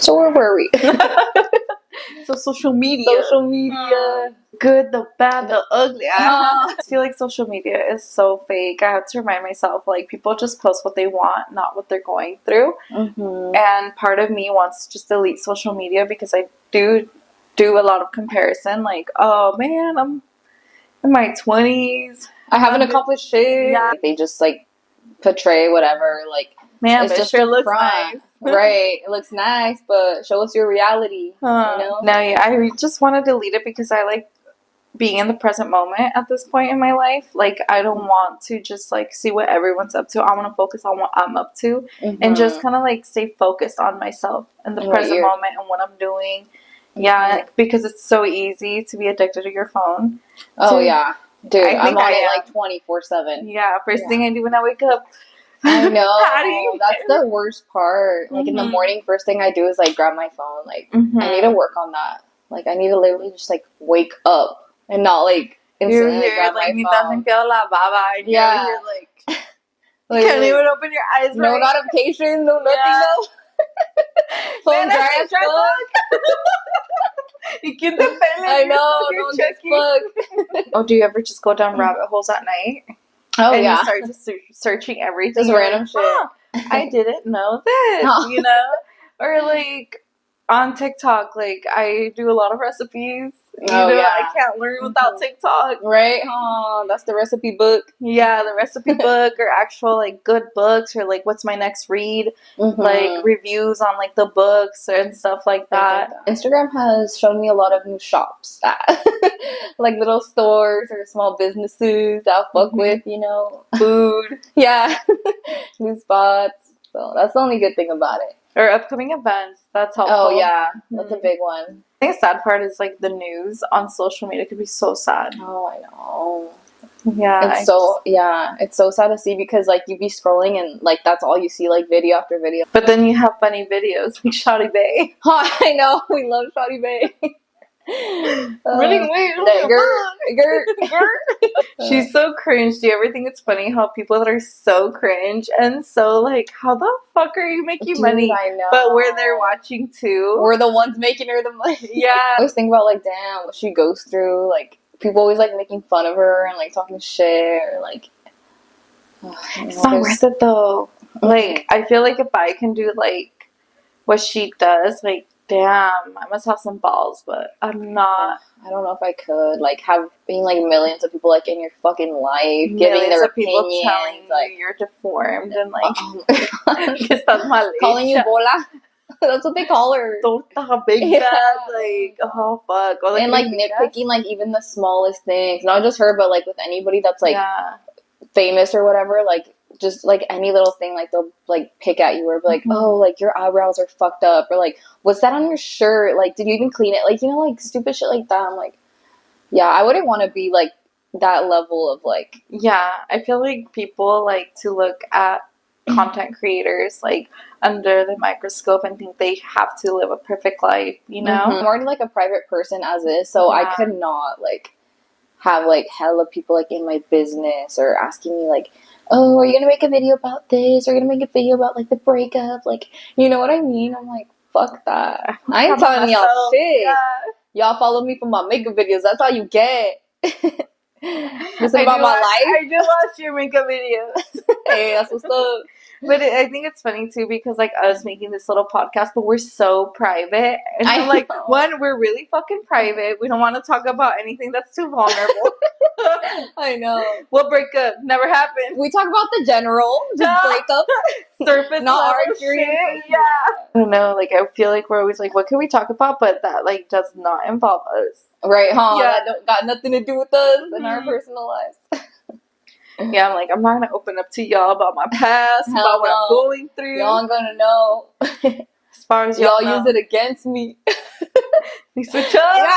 So where were we? So social media. Social media. Good, the bad, the ugly. I feel like social media is so fake. I have to remind myself, like, people just post what they want, not what they're going through. Mm-hmm. And part of me wants to just delete social media because I do a lot of comparison. Like, oh man, I'm in my 20s. I haven't accomplished shit. Yeah. They just like portray whatever. Like, Man, it's it just sure a looks front. nice. Right. It looks nice, but show us your reality. You know? No, yeah, I just want to delete it because I like being in the present moment at this point in my life. Like, I don't want to just like see what everyone's up to. I want to focus on what I'm up to and just kind of like stay focused on myself in the present moment and what I'm doing. Yeah, because it's so easy to be addicted to your phone. Oh, yeah. Dude, I'm on it am. like 24/7. Yeah, first thing I do when I wake up. I know. Patty. That's the worst part. Like, in the morning, first thing I do is like grab my phone. Like, I need to work on that. Like, I need to literally just like wake up and not like instantly you're grab like, my phone. la baba. And Yeah. You're like, you can't even open your eyes. No right? notifications, no nothing. Yeah. No. Phone dry as fuck. You get the feeling. I know. You're Don't checking. Oh, do you ever just go down rabbit holes at night? Oh, and yeah. you start just searching everything. Just random shit. Oh, I didn't know this, you know? Or like on TikTok, like I do a lot of recipes. You know, I can't learn without TikTok. Right? Oh, that's the recipe book. Yeah, the recipe book or actual like good books or like what's my next read. Like reviews on like the books and stuff like that. Instagram has shown me a lot of new shops that like little stores or small businesses that I fuck with, you know. Food. Yeah. New spots. So that's the only good thing about it. Or upcoming events. That's helpful. Oh, yeah. That's a big one. I think the sad part is like the news on social media could be so sad. Oh, I know. Yeah. It's so sad to see because like you be scrolling and like that's all you see, like video after video. But then you have funny videos like Shawty Bae. Oh, I know. We love Shawty Bae. Really weird. She's so cringe. Do you ever think it's funny how people that are so cringe and so like, how the fuck are you making money? I know. But we're there watching too. We're the ones making her the money. Yeah. I always think about like, damn, what she goes through. Like, people always like making fun of her and like talking shit or like. It's not worth it though. Like, I feel like if I can do like what she does, like, damn, I must have some balls, but I'm not. I don't know if I could like being like millions of people like in your fucking life, giving Millions their of people opinions, telling like you you're deformed and like calling you bola. That's what they call her. Torta big bad, like oh fuck, or, and like nitpicking like even the smallest things, not just her, but like with anybody that's like famous or whatever, like. Just like any little thing, like they'll like pick at you or be like, oh, like your eyebrows are fucked up, or like, what's that on your shirt? Like, did you even clean it? Like, you know, like stupid shit like that. I'm like, yeah, I wouldn't want to be like that level of like. Yeah, I feel like people like to look at content creators like under the microscope and think they have to live a perfect life, you know? I'm already like a private person as is, so I could not like have like hella people like in my business or asking me like, oh, are you gonna make a video about this? Are you gonna make a video about like the breakup? Like, you know what I mean? I'm like, fuck that. I ain't telling y'all shit. Yeah. Y'all follow me for my makeup videos. That's all you get. Listen about my life. I do watch your makeup videos. Hey, that's what's up. But I think it's funny too because like us making this little podcast, but we're so private. And I'm like, one, we're really fucking private. We don't want to talk about anything that's too vulnerable. I know. We'll break up. Never happened. We talk about the general, just breakup, surface, not our experience. Yeah. I don't know. Like I feel like we're always like, what can we talk about? But that like does not involve us. Right? Huh? Yeah. That don't got nothing to do with us and our personal lives. Yeah, I'm like, I'm not gonna open up to y'all about my past, about what I'm going through. Y'all ain't gonna know. As far as y'all use it against me. We switch up. Yeah.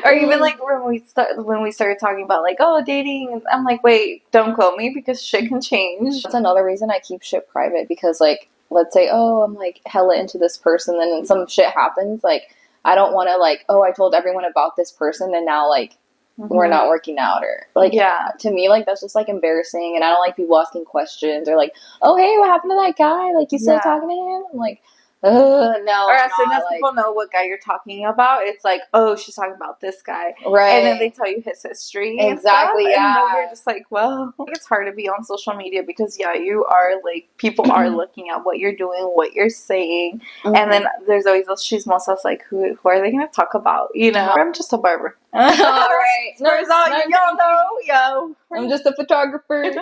Or even like when we started talking about like, oh, dating, I'm like, wait, don't quote me because shit can change. That's another reason I keep shit private because like, let's say, oh, I'm like hella into this person, then when some shit happens, like, I don't want to like, oh, I told everyone about this person and now like. We're not working out or like to me like that's just like embarrassing and I don't like people asking questions or like, oh hey, what happened to that guy, like you still talking to him? I'm like, No. Or as soon not, as people know what guy you're talking about, it's like, oh, she's talking about this guy. right. And then they tell you his history. Exactly, and stuff, yeah. And then you're just like, well, I think it's hard to be on social media because, yeah, you are like, people are looking at what you're doing, what you're saying. Mhm. And then there's always those chismosas like, who are they going to talk about? You know? I'm just a barber. All right. No, y'all know, yo. I'm just a photographer.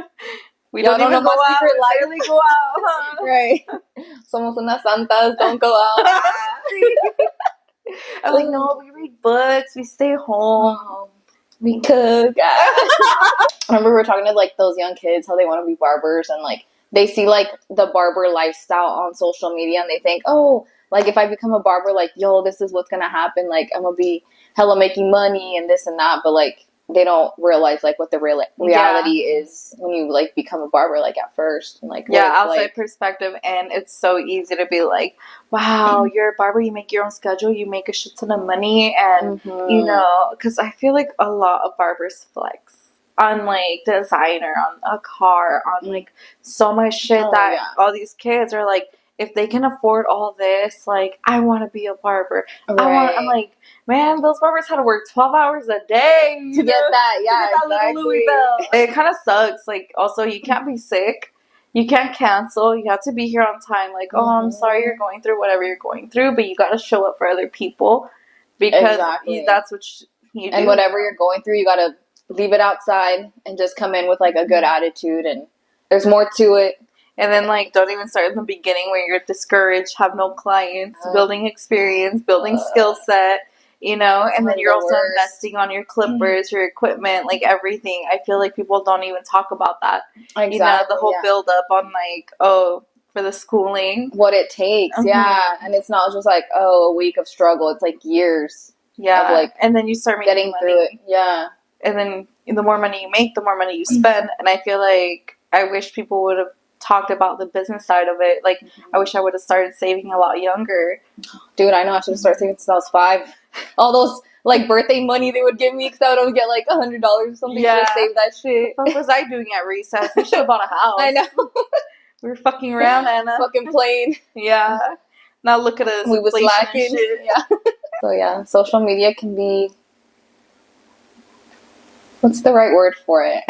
We Y'all don't even know go my out. secret We life. barely go out, huh? Right. Somos unas santas, don't go out. I'm like, no, we read books, we stay home. We cook. I remember we were talking to like those young kids how they want to be barbers and like they see like the barber lifestyle on social media and they think, oh, like if I become a barber, like, yo, this is what's gonna happen. Like I'm gonna be hella making money and this and that, but like they don't realize like what the reality is when you like become a barber like at first and like Yeah, what it's outside like. perspective, and it's so easy to be like, wow, you're a barber, you make your own schedule, you make a shit ton of money, and you know, because I feel like a lot of barbers flex on like designer, on a car, on like so much shit all these kids are like, if they can afford all this, like I want to be a barber. Right. I'm like, man, those barbers had to work 12 hours a day to get that, yeah, to get that little Louis belt. It kind of sucks. Like, also, you can't be sick. You can't cancel. You have to be here on time. Like, oh, I'm sorry you're going through whatever you're going through, but you got to show up for other people because that's what you do. And whatever you're going through, you got to leave it outside and just come in with like a good attitude, and there's more to it. And then, like, don't even start in the beginning where you're discouraged, have no clients, building experience, building skill set, you know, and then you're also investing on your clippers, your equipment, like everything. I feel like people don't even talk about that. Exactly, you know, the whole build up on, like, oh, for the schooling. What it takes, yeah. And it's not just like, oh, a week of struggle. It's like years. Yeah. Of, like, and then you start making getting money. through it. Yeah. And then the more money you make, the more money you spend. And I feel like I wish people would have talked about the business side of it. Like, I wish I would have started saving a lot younger. Dude, I know I should have started saving since I was 5. All those like birthday money they would give me because I would get like $100 or something to save that shit. What was I doing at recess? We should have bought a house. I know. We were fucking around, Anna. Fucking playing. Yeah. Now look at us. We was slacking. Yeah. So yeah, social media can be, what's the right word for it?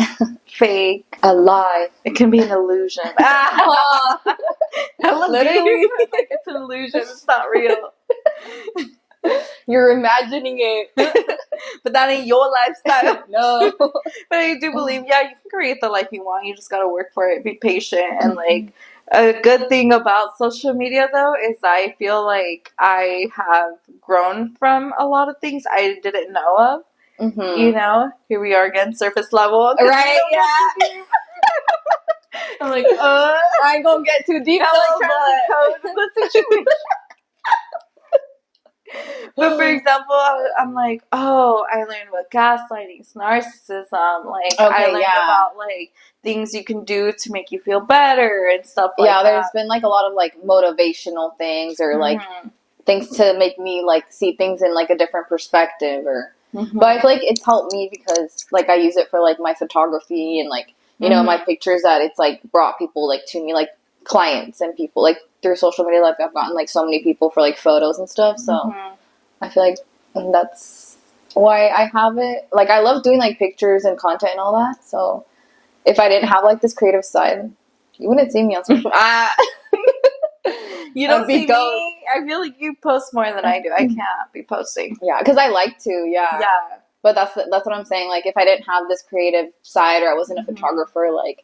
Fake. A lie. It can be an illusion. Literally. It's an illusion. It's not real. You're imagining it. But that ain't your lifestyle. No. But I do believe, yeah, you can create the life you want. You just gotta work for it. Be patient. And like, a good thing about social media though is I feel like I have grown from a lot of things I didn't know of. Mm-hmm. You know, here we are again, surface level. Right, yeah. I'm like, I ain't gonna get too deep though, but the situation. But for example, I'm like, oh, I learned about gaslighting, narcissism. Like, I learned about like things you can do to make you feel better and stuff like that. Yeah, there's been like a lot of like motivational things or like things to make me like see things in like a different perspective or. But I feel like it's helped me because like I use it for like my photography and like you know my pictures that it's like brought people like to me like clients and people like through social media like I've gotten like so many people for like photos and stuff so I feel like that's why I have it. Like I love doing like pictures and content and all that, so if I didn't have like this creative side you wouldn't see me on social You don't see me. I feel like you post more than I do. I can't be posting. Yeah, because I like to. Yeah. But that's what I'm saying. Like, if I didn't have this creative side or I wasn't a photographer, like,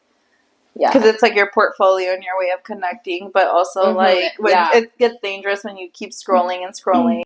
yeah, because it's like your portfolio and your way of connecting. But also, like, when it gets dangerous when you keep scrolling and scrolling.